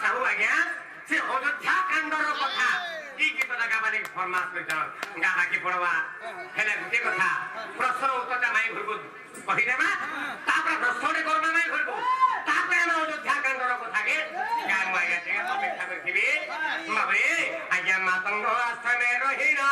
साहू आज्ञा से अयोध्या कांडर कथा की गीतटा गाबानी फरमास कर गाना की पड़वा हेले गुटे कथा प्रश्न उत्तरटा माई घरको कहि देबा तापर प्रश्नटे करबा माई घरको तापर हम अयोध्या कांडर कथा के गान माइगा के अपेक्षा करथिबे बाबरे आज्ञा मातंग आश्रमे रहिना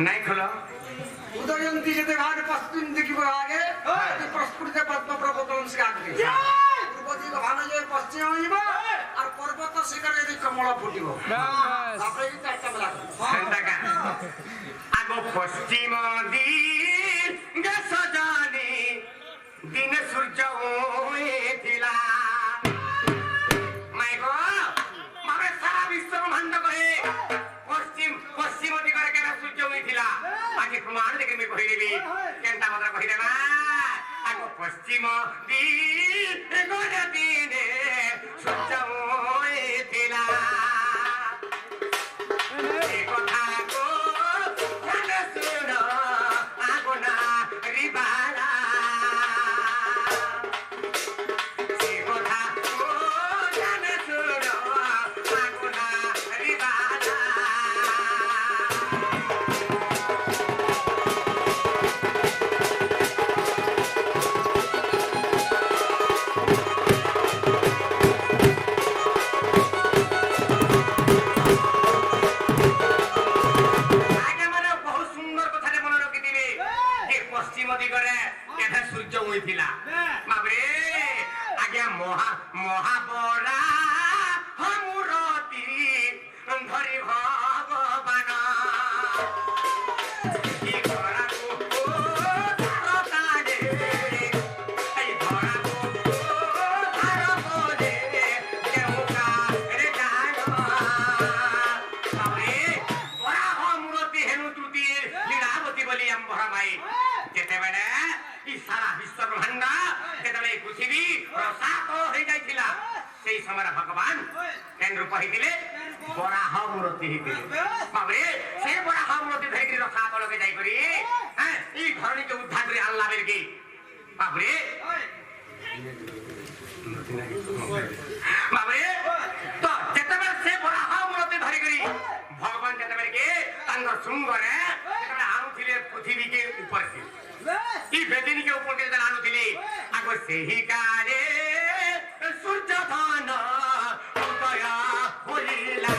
नहीं खोलो उदयंती जते भाग पश्चिम देखिबो आगे प्रस्फुटित पद्म पर्वतन से आगे पूर्व दिग भाग जे पश्चिम होइबो और पर्वत शिखर यदि कमल फुटिबो तापर ई चारटा बला सेंटा का आगो पश्चिम दिन गे सजानी दिन सूर्य होइथिला माइगो मारे सारा विश्व ब्रह्मांड कहे पश्चिम दिगरे केना सूर्य होइथिला आगे प्रमाण देके मैं कहिलेबी केनता मात्रा कहिदेबा आगो पश्चिम दिन गोरे दिने सूर्य होइथिला ए कथा को जाने सुनो आगो ना रिबाला ए कथा को जाने सुनो आगो ना रिबाला महाबरा हमरती धरि भगवान ई धरा को तारे ई धरा को धार बोले केहू का रे जानो बाबरे बरा हमरती हेनु दुति लीलावती बोली हम भरमाई जेते बेले ई सारा विश्व ब्रह्मांड जेते पृथ्वी प्रसाद हो जाइथिला सेई समय भगवान केन रूप हितिले बराह मूर्ति हितिले बाबरे से बराह मूर्ति धरि रखा तलके जाई करी हैं ई धरणी के उद्धार करी अल्लाह बेलके बाबरे बाबरे तो जेतबे से बराह मूर्ति धरि करी भगवान जेतबे के तांगर सुंगरे जेतबे आनुथिले पृथ्वी के ऊपर से ई बेदिनी के ऊपर के आनुथिले आगो सेही काले सूर्य धन उदय होइला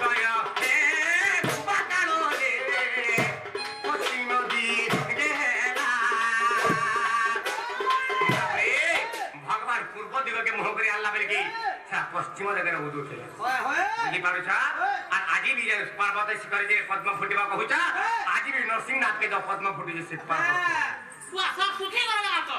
उदय हे बाकालो रे पश्चिम दिग गेला भगवान पूर्व दिग के मुह करे अल्लाह बेल की पश्चिम दिगरे उदुथिले बुझी पारुछ आ आज भी जे पर्वत शिखर जे पद्म फुटिबा कहूछ आज भी नरसिंहनाथ के जो पद्म फुटि जे पर्वत सब सुखी गला तो